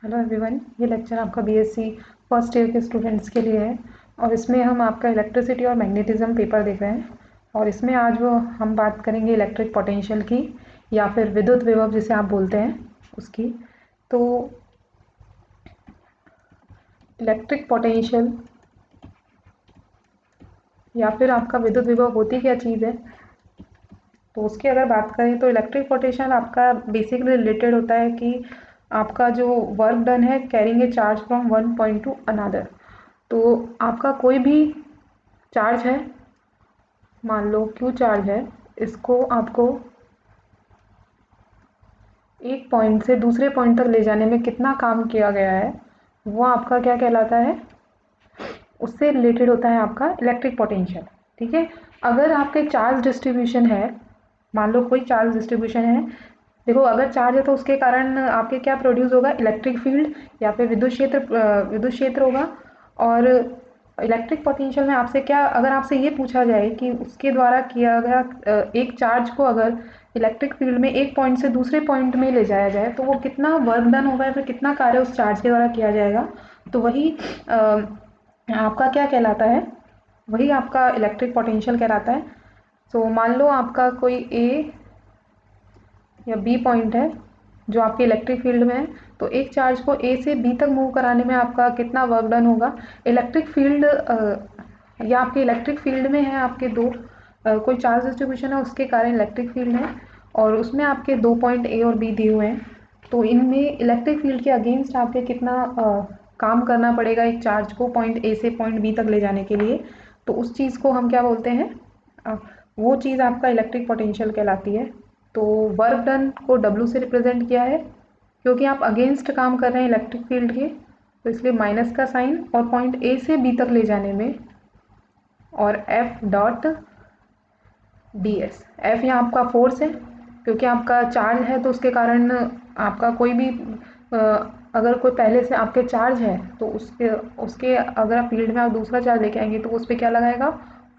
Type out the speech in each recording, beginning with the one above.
Hello everyone, ये lecture आपका BSc first year के स्टूडेंट्स के लिए है और इसमें हम आपका इलेक्ट्रिसिटी और मैग्नेटिज्म पेपर देख रहे हैं। और इसमें आज वो हम बात करेंगे इलेक्ट्रिक पोटेंशियल की या फिर विद्युत विभव जिसे आप बोलते हैं उसकी। तो इलेक्ट्रिक पोटेंशियल या फिर आपका विद्युत विभव होती क्या चीज़ है, तो उसकी अगर बात करें तो इलेक्ट्रिक पोटेंशियल आपका बेसिकली रिलेटेड होता है कि आपका जो वर्क डन है carrying a charge from one point two another. तो आपका कोई भी चार्ज है, मान लो क्यू चार्ज है, इसको आपको एक पॉइंट से दूसरे पॉइंट तक ले जाने में कितना काम किया गया है वो आपका क्या कहलाता है, उससे रिलेटेड होता है आपका इलेक्ट्रिक पोटेंशियल। ठीक है, अगर आपके चार्ज डिस्ट्रीब्यूशन है, मान लो कोई चार्ज डिस्ट्रीब्यूशन है, देखो अगर चार्ज है तो उसके कारण आपके क्या प्रोड्यूस होगा, इलेक्ट्रिक फील्ड या फिर विद्युत क्षेत्र होगा। और इलेक्ट्रिक पोटेंशियल में आपसे क्या, अगर आपसे ये पूछा जाए कि उसके द्वारा किया गया एक चार्ज को अगर इलेक्ट्रिक फील्ड में एक पॉइंट से दूसरे पॉइंट में ले जाया जाए तो वो कितना वर्क डन होगा या फिर कितना कार्य उस चार्ज के द्वारा किया जाएगा, तो वही आपका क्या कहलाता है, वही आपका इलेक्ट्रिक पोटेंशियल कहलाता है। सो मान लो आपका कोई ए या बी पॉइंट है जो आपके इलेक्ट्रिक फील्ड में है, तो एक चार्ज को ए से बी तक मूव कराने में आपका कितना वर्क डन होगा। इलेक्ट्रिक फील्ड या आपके इलेक्ट्रिक फील्ड में है आपके दो कोई चार्ज डिस्ट्रीब्यूशन है उसके कारण इलेक्ट्रिक फील्ड है और उसमें आपके दो पॉइंट ए और बी दिए हुए हैं। तो इनमें इलेक्ट्रिक फील्ड के अगेंस्ट आपके कितना काम करना पड़ेगा एक चार्ज को पॉइंट ए से पॉइंट बी तक ले जाने के लिए, तो उस चीज़ को हम क्या बोलते हैं, अ, वो चीज़ आपका इलेक्ट्रिक पोटेंशियल कहलाती है। तो वर्क डन को W से रिप्रेजेंट किया है क्योंकि आप अगेंस्ट काम कर रहे हैं इलेक्ट्रिक फील्ड के, तो इसलिए माइनस का साइन और पॉइंट ए से बी तक ले जाने में, और F dot D S, F यहाँ आपका फोर्स है क्योंकि आपका चार्ज है तो उसके कारण आपका कोई भी अगर कोई पहले से आपके चार्ज है तो उसके उसके अगर आप फील्ड में आप दूसरा चार्ज लेके आएंगे तो उस पर क्या लगाएगा,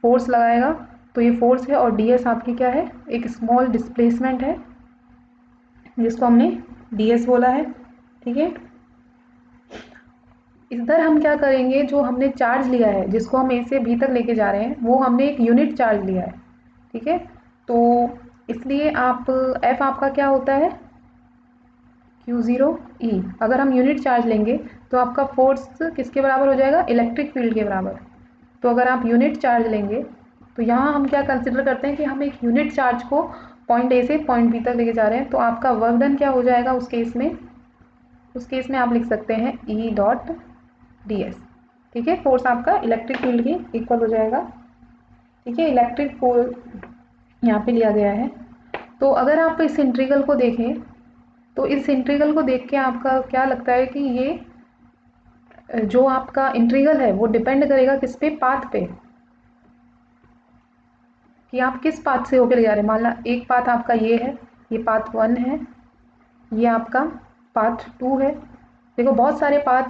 फोर्स लगाएगा। तो ये फोर्स है और डी एस आपकी क्या है, एक स्मॉल डिस्प्लेसमेंट है जिसको हमने डी एस बोला है। ठीक है, इधर हम क्या करेंगे, जो हमने चार्ज लिया है जिसको हम ए से बी तक लेके जा रहे हैं वो हमने एक यूनिट चार्ज लिया है। ठीक है, तो इसलिए आप एफ आपका क्या होता है, Q0 E। अगर हम यूनिट चार्ज लेंगे तो आपका फोर्स किसके बराबर हो जाएगा, इलेक्ट्रिक फील्ड के बराबर। तो अगर आप यूनिट चार्ज लेंगे तो यहाँ हम क्या कंसिडर करते हैं कि हम एक यूनिट चार्ज को पॉइंट ए से पॉइंट बी तक लेके जा रहे हैं, तो आपका वर्क डन क्या हो जाएगा उस केस में, उस केस में आप लिख सकते हैं ई डॉट डी एस। ठीक है, फोर्स आपका इलेक्ट्रिक फील्ड की इक्वल हो जाएगा। ठीक है, इलेक्ट्रिक फोर्स यहाँ पे लिया गया है। तो अगर आप इस इंटीग्रल को देखें तो इस इंटीग्रल को देख के आपका क्या लगता है कि ये जो आपका इंटीग्रल है वो डिपेंड करेगा किस पे, पाथ पे, कि आप किस पाथ से होकर ले जा रहे हैं। मान ला एक पाथ आपका ये है, ये पाथ 1 है, ये आपका पाथ 2 है। देखो बहुत सारे पाथ,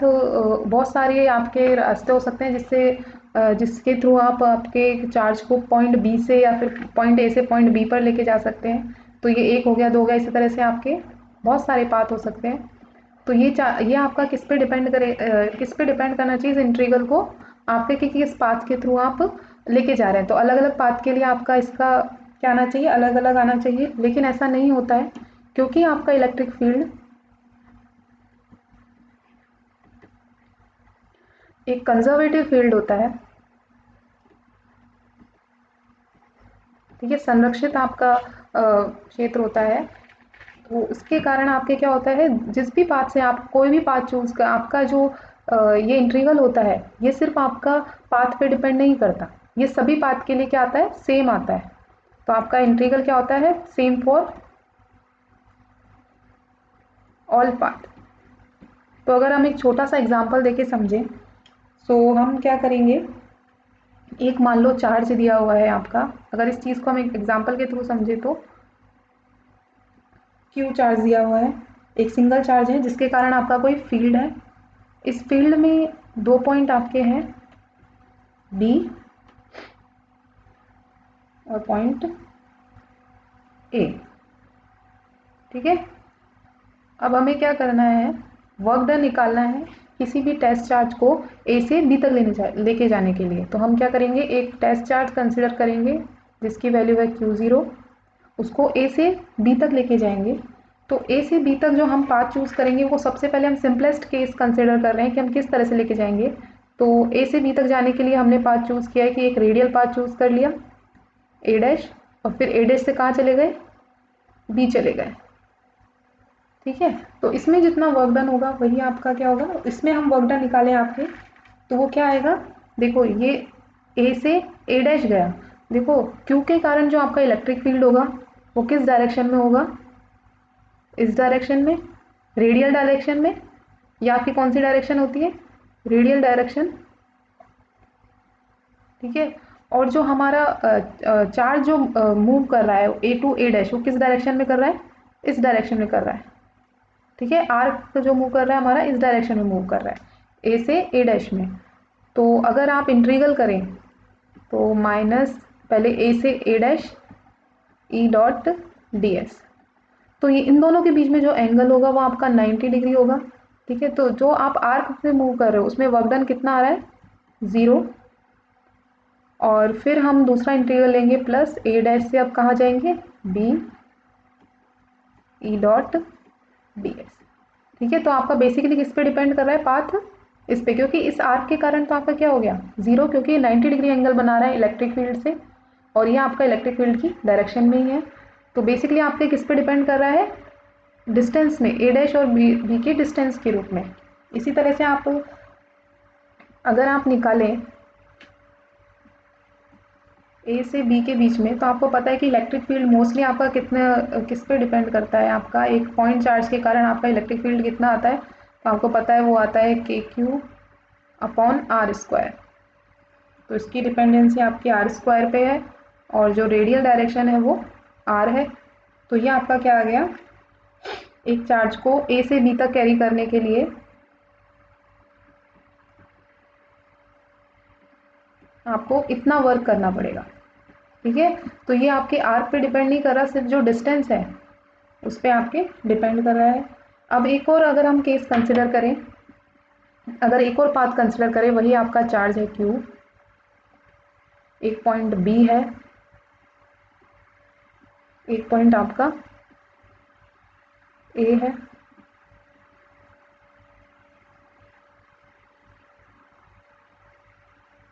बहुत सारे आपके रास्ते हो सकते हैं जिसके थ्रू आप आपके चार्ज को पॉइंट बी से या फिर पॉइंट ए से पॉइंट बी पर लेके जा सकते हैं। तो ये एक हो गया, दो हो गया, इसी तरह से आपके बहुत सारे पाथ हो सकते हैं। तो ये आपका किस पे डिपेंड करे, किस पे डिपेंड करना चाहिए इस इंटीग्रल को, आपके कि किस पाथ के थ्रू आप लेके जा रहे हैं। तो अलग अलग पाथ के लिए आपका इसका क्या आना चाहिए, अलग अलग आना चाहिए, लेकिन ऐसा नहीं होता है क्योंकि आपका इलेक्ट्रिक फील्ड एक कंजर्वेटिव फील्ड होता है। ठीक है, संरक्षित आपका क्षेत्र होता है। तो उसके कारण आपके क्या होता है, जिस भी पाथ से आप कोई भी पाथ चूज कर, आपका जो ये इंटीग्रल होता है ये सिर्फ आपका पाथ पे डिपेंड नहीं करता, ये सभी पाथ के लिए क्या आता है, सेम आता है। तो आपका इंटीग्रल क्या होता है, सेम फॉर ऑल पाथ। तो अगर हम एक छोटा सा एग्जांपल देके समझें, सो हम क्या करेंगे, एक मान लो चार्ज दिया हुआ है आपका, अगर इस चीज़ को हम एक एग्जांपल के थ्रू समझे तो क्यू चार्ज दिया हुआ है, एक सिंगल चार्ज है जिसके कारण आपका कोई फील्ड है। इस फील्ड में दो पॉइंट आपके हैं बी और पॉइंट ए। ठीक है, अब हमें क्या करना है, वर्क डन निकालना है किसी भी टेस्ट चार्ज को ए से बी तक लेके जाने के लिए। तो हम क्या करेंगे, एक टेस्ट चार्ज कंसिडर करेंगे जिसकी वैल्यू है Q0, उसको ए से बी तक लेके जाएंगे। तो ए से बी तक जो हम पाथ चूज़ करेंगे वो सबसे पहले हम सिंपलेस्ट केस कंसिडर कर रहे हैं कि हम किस तरह से लेके जाएंगे। तो ए से बी तक जाने के लिए हमने पाथ चूज़ किया है कि एक रेडियल पाथ चूज़ कर लिया ए डैश, और फिर ए डैश से कहाँ चले गए, बी चले गए। ठीक है, तो इसमें जितना वर्क डन होगा वही आपका क्या होगा, इसमें हम वर्क डन निकालें आपके, तो वो क्या आएगा, देखो ये ए से ए डैश गया, देखो क्यू के कारण जो आपका इलेक्ट्रिक फील्ड होगा वो किस डायरेक्शन में होगा, इस डायरेक्शन में, रेडियल डायरेक्शन में, या आपकी कौन सी डायरेक्शन होती है, रेडियल डायरेक्शन। ठीक है, और जो हमारा चार्ज जो मूव कर रहा है ए टू ए डैश, वो किस डायरेक्शन में कर रहा है, इस डायरेक्शन में कर रहा है। ठीक है, आर्क जो मूव कर रहा है हमारा इस डायरेक्शन में मूव कर रहा है, ए से ए डैश में। तो अगर आप इंटीग्रल करें तो माइनस पहले ए से A dash E dot D S, तो ये इन दोनों के बीच में जो एंगल होगा वो आपका 90 डिग्री होगा। ठीक है, तो जो आप आर्क से मूव कर रहे हो उसमें वर्क डन कितना आ रहा है, 0। और फिर हम दूसरा इंटीग्रल लेंगे प्लस ए डैश से अब कहाँ जाएंगे, B E dot D S. ठीक है, तो आपका बेसिकली किस पे डिपेंड कर रहा है, पाथ इस पे, क्योंकि इस आर्क के कारण तो आपका क्या हो गया 0, क्योंकि ये 90 डिग्री एंगल बना रहा है इलेक्ट्रिक फील्ड से, और ये आपका इलेक्ट्रिक फील्ड की डायरेक्शन में ही है। तो बेसिकली आपके किस पे डिपेंड कर रहा है, डिस्टेंस में, ए डैश और बी के डिस्टेंस के रूप में। इसी तरह से आप अगर आप निकालें ए से बी के बीच में, तो आपको पता है कि इलेक्ट्रिक फील्ड मोस्टली आपका किस पे डिपेंड करता है, आपका एक पॉइंट चार्ज के कारण आपका इलेक्ट्रिक फील्ड कितना आता है, तो आपको पता है वो आता है KQ अपॉन आर स्क्वायर। तो इसकी डिपेंडेंसी आपकी आर स्क्वायर पे है, और जो रेडियल डायरेक्शन है वो आर है। तो ये आपका क्या आ गया, एक चार्ज को ए से बी तक कैरी करने के लिए आपको इतना वर्क करना पड़ेगा। ठीक है, तो ये आपके आर्क पे डिपेंड नहीं कर रहा, सिर्फ जो डिस्टेंस है उस पर आपके डिपेंड कर रहा है। अब एक और अगर हम केस कंसिडर करें, अगर एक और पाथ कंसिडर करें, वही आपका चार्ज है Q, एक पॉइंट B है, एक पॉइंट आपका A है।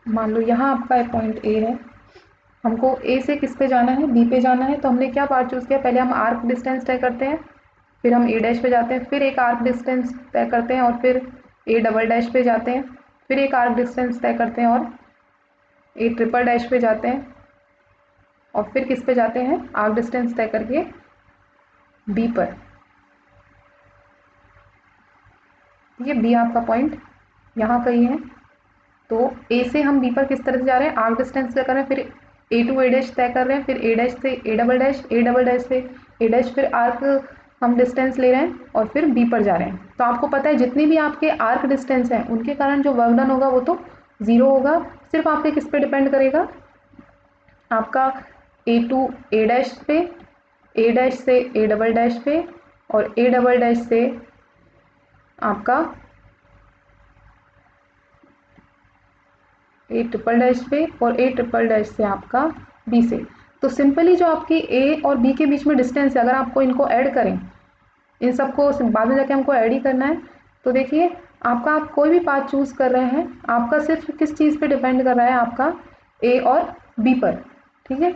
मान लो यहाँ आपका एक पॉइंट A है, हमको A से किस पे जाना है, B पे जाना है। तो हमने क्या पार्ट चूज़ किया, पहले हम आर्क डिस्टेंस तय करते हैं, फिर हम A डैश पे जाते हैं, फिर एक आर्क डिस्टेंस तय करते हैं और फिर A डबल डैश पे जाते हैं, फिर एक आर्क डिस्टेंस तय करते हैं और A ट्रिपल डैश पे जाते हैं, और फिर किस पे जाते हैं, आर्क डिस्टेंस तय करके B पर। ये B आपका पॉइंट यहाँ कहीं है। तो A से हम B पर किस तरह से जा रहे हैं, आर्क डिस्टेंस तय कर रहे हैं, फिर A टू A डैश तय कर रहे हैं, फिर A डैश से A double dash, A double dash से A डैश, फिर आर्क हम डिस्टेंस ले रहे हैं और फिर B पर जा रहे हैं। तो आपको पता है जितनी भी आपके आर्क डिस्टेंस हैं उनके कारण जो वर्क डन होगा वो तो 0 होगा। सिर्फ आपके किस पे डिपेंड करेगा, आपका A टू A डैश पे, A डैश से A डबल डैश पे, और A डबल डैश से आपका A ट्रिपल डैश पे, और A ट्रिपल डैश से आपका B से। तो सिंपली जो आपकी A और B के बीच में डिस्टेंस है, अगर आपको इनको ऐड करें, इन सबको बाद में जाके हमको ऐड ही करना है, तो देखिए आपका, आप कोई भी पाथ चूज़ कर रहे हैं, आपका सिर्फ किस चीज़ पे डिपेंड कर रहा है, आपका A और B पर। ठीक है,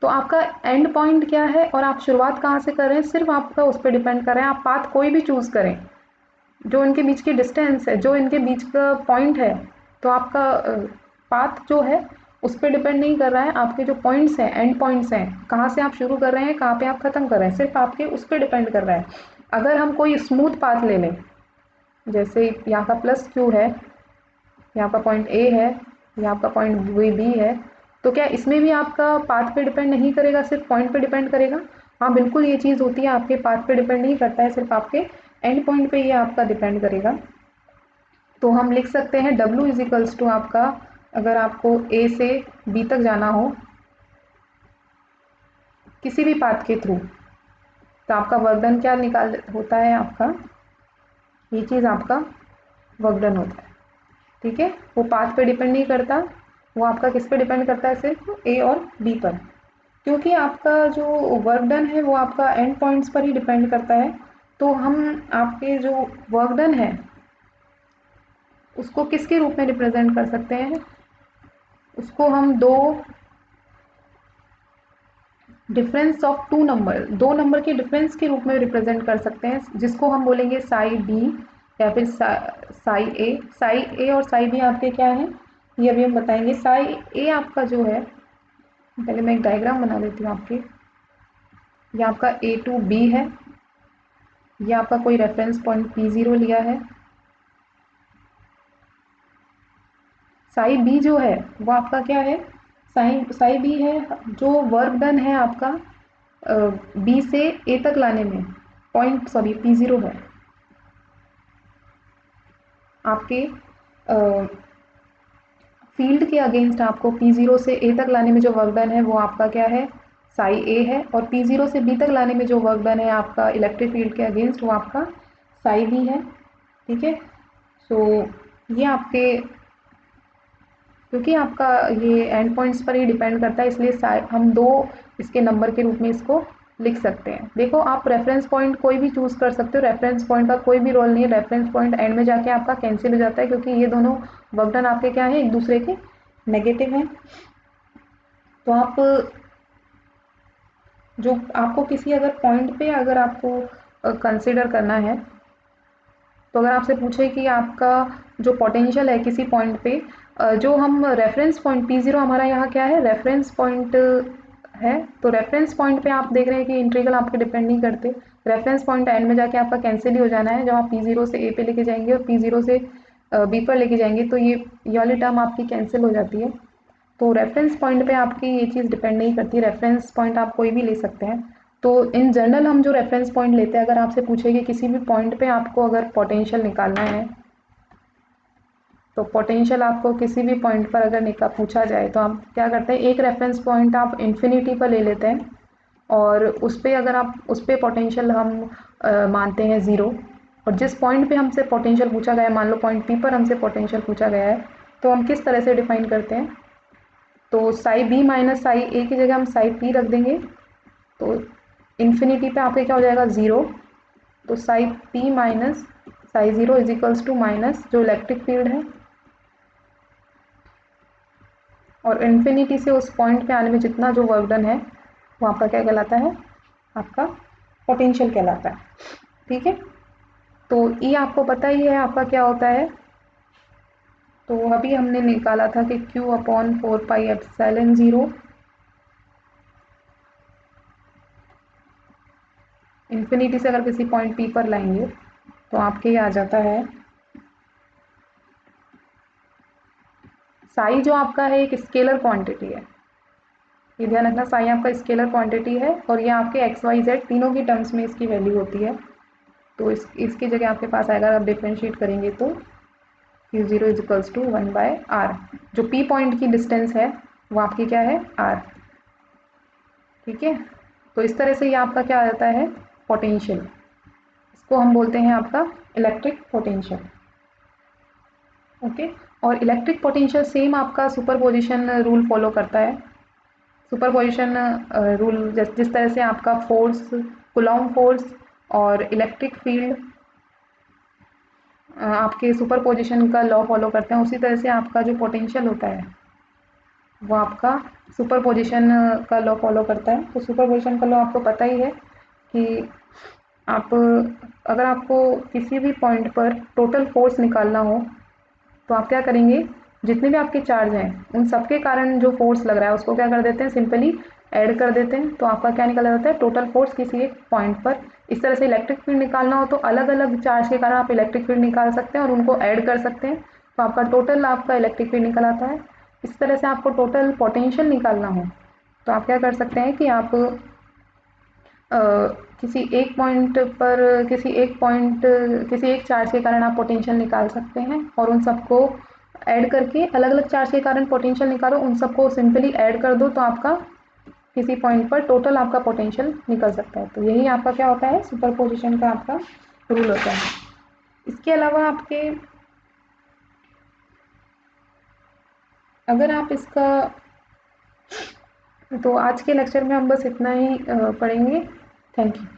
तो आपका एंड पॉइंट क्या है और आप शुरुआत कहाँ से कर रहे हैं, सिर्फ आपका उस पर डिपेंड कर रहे हैं। आप पाथ कोई भी चूज़ करें, जो इनके बीच की डिस्टेंस है, जो इनके बीच का पॉइंट है, तो आपका पाथ जो है उस पर डिपेंड नहीं कर रहा है। आपके जो पॉइंट्स हैं, एंड पॉइंट्स हैं, कहाँ से आप शुरू कर रहे हैं, कहाँ पे आप ख़त्म कर रहे हैं, सिर्फ आपके उस पर डिपेंड कर रहा है। अगर हम कोई स्मूथ पाथ ले लें, जैसे यहाँ का प्लस Q है, यहाँ का पॉइंट A है, यहाँ का पॉइंट B है, तो क्या इसमें भी आपका पाथ पे डिपेंड नहीं करेगा, सिर्फ पॉइंट पे डिपेंड करेगा। हाँ बिल्कुल, ये चीज़ होती है, आपके पाथ पे डिपेंड नहीं करता है, सिर्फ आपके एंड पॉइंट पे ये आपका डिपेंड करेगा। तो हम लिख सकते हैं W इजिकल्स टू आपका, अगर आपको A से B तक जाना हो किसी भी पाथ के थ्रू, तो आपका वर्क डन क्या निकाल होता है, आपका ये चीज़ आपका वर्क डन होता है। ठीक है, वो पाथ पे डिपेंड नहीं करता, वो आपका किस पे डिपेंड करता है, सिर्फ ए और बी पर, क्योंकि आपका जो वर्क डन है वो आपका एंड पॉइंट्स पर ही डिपेंड करता है। तो हम आपके जो वर्क डन है उसको किसके रूप में रिप्रेजेंट कर सकते हैं, उसको हम दो नंबर के डिफरेंस के रूप में रिप्रेजेंट कर सकते हैं, जिसको हम बोलेंगे साई बी या फिर साई ए और साई बी आपके क्या है, ये अभी हम बताएंगे। साई ए आपका जो है, पहले मैं एक डायग्राम बना लेती हूँ आपके। ये आपका ए टू बी है, ये आपका कोई रेफरेंस पॉइंट P0 लिया है। साई बी जो है वो आपका क्या है, साई बी है जो वर्क डन है आपका बी से ए तक लाने में P0 है आपके फील्ड के अगेंस्ट। आपको P0 से ए तक लाने में जो वर्क डन है वो आपका क्या है, साई ए है, और P0 से बी तक लाने में जो वर्क डन है आपका इलेक्ट्रिक फील्ड के अगेंस्ट, वो आपका साई बी है। ठीक है, सो ये आपके, क्योंकि आपका ये एंड पॉइंट्स पर ही डिपेंड करता है, इसलिए हम दो इसके नंबर के रूप में इसको लिख सकते हैं। देखो, आप रेफरेंस पॉइंट कोई भी चूज़ कर सकते हो, रेफरेंस पॉइंट का कोई भी रोल नहीं है, रेफरेंस पॉइंट एंड में जाके आपका कैंसिल हो जाता है, क्योंकि ये दोनों वर्क डन आपके क्या है, एक दूसरे के नेगेटिव हैं। तो आप जो आपको किसी अगर पॉइंट पे अगर आपको कंसिडर करना है, तो अगर आपसे पूछे कि आपका जो पोटेंशियल है किसी पॉइंट पे, जो हम रेफरेंस पॉइंट P0 हमारा यहाँ क्या है, रेफरेंस पॉइंट है, तो रेफरेंस पॉइंट पे आप देख रहे हैं कि इंटीग्रल आपके डिपेंड नहीं करते, रेफरेंस पॉइंट एंड में जाके आपका कैंसिल ही हो जाना है। जब आप P0 से A पे लेके जाएंगे और P0 से B पर लेके जाएंगे, तो ये वाली टर्म आपकी कैंसिल हो जाती है। तो रेफरेंस पॉइंट पे आपकी ये चीज़ डिपेंड नहीं करती, रेफरेंस पॉइंट आप कोई भी ले सकते हैं। तो इन जनरल हम जो रेफरेंस पॉइंट लेते हैं, अगर आपसे पूछे कि किसी भी पॉइंट पे आपको अगर पोटेंशियल निकालना है, तो पोटेंशियल आपको किसी भी पॉइंट पर अगर पूछा जाए, तो आप क्या करते हैं, एक रेफरेंस पॉइंट आप इन्फिनिटी पर ले लेते हैं, और उस पर अगर आप उस पर पोटेंशियल हम मानते हैं ज़ीरो, और जिस पॉइंट पे हमसे पोटेंशियल पूछा गया है, मान लो पॉइंट पी पर हमसे पोटेंशियल पूछा गया है, तो हम किस तरह से डिफाइन करते हैं, तो साई बी माइनस साई ए की जगह हम साई पी रख देंगे, तो इन्फिनिटी पे आपके क्या हो जाएगा, ज़ीरो। तो psi P minus psi zero is equals to minus जो इलेक्ट्रिक फील्ड है, और इन्फिनिटी से उस पॉइंट पे आने में जितना जो वर्क डन है वो आपका क्या कहलाता है, आपका पोटेंशियल कहलाता है। ठीक है, तो ये आपको पता ही है आपका क्या होता है। तो अभी हमने निकाला था कि Q अपॉन 4πε0 इन्फिनिटी से अगर किसी पॉइंट P पर लाएंगे, तो आपके ये आ जाता है, साई जो आपका है एक स्केलर क्वांटिटी है, ये ध्यान रखना, साई आपका स्केलर क्वांटिटी है, और ये आपके एक्स वाई जेड तीनों की टर्म्स में इसकी वैल्यू होती है। तो इसकी जगह आपके पास आएगा, आप डिफ्रेंशिएट करेंगे तो Q0 is equals to 1/r, जो P पॉइंट की डिस्टेंस है वो आपकी क्या है, r। ठीक है, तो इस तरह से ये आपका क्या आ जाता है, पोटेंशियल, इसको हम बोलते हैं आपका इलेक्ट्रिक पोटेंशियल। ओके, और इलेक्ट्रिक पोटेंशियल सेम आपका सुपरपोजिशन रूल फॉलो करता है। सुपरपोजिशन रूल जिस तरह से आपका फोर्स, कुलॉम फोर्स और इलेक्ट्रिक फील्ड आपके सुपरपोजिशन का लॉ फॉलो करते हैं, उसी तरह से आपका जो पोटेंशियल होता है वो आपका सुपरपोजिशन का लॉ फॉलो करता है। तो सुपरपोजिशन का लॉ आपको पता ही है कि आप अगर आपको किसी भी पॉइंट पर टोटल फोर्स निकालना हो, तो आप क्या करेंगे, जितने भी आपके चार्ज हैं उन सब के कारण जो फोर्स लग रहा है उसको क्या कर देते हैं, सिंपली ऐड कर देते हैं, तो आपका क्या निकल जाता है, टोटल फोर्स किसी एक पॉइंट पर। इस तरह से इलेक्ट्रिक फील्ड निकालना हो तो अलग अलग चार्ज के कारण आप इलेक्ट्रिक फील्ड निकाल सकते हैं और उनको ऐड कर सकते हैं, तो आपका टोटल आपका इलेक्ट्रिक फील्ड निकल आता है। इस तरह से आपको टोटल पोटेंशियल निकालना हो, तो आप क्या कर सकते हैं कि आप अ, किसी एक पॉइंट पर किसी एक चार्ज के कारण आप पोटेंशियल निकाल सकते हैं, और उन सबको ऐड करके अलग अलग चार्ज के कारण पोटेंशियल निकालो, उन सबको सिंपली ऐड कर दो, तो आपका किसी पॉइंट पर टोटल आपका पोटेंशियल निकल सकता है। तो यही आपका क्या होता है, सुपरपोजिशन का आपका रूल होता है। इसके अलावा आपके अगर आप इसका तो आज के लेक्चर में हम बस इतना ही पढ़ेंगे। Thank you.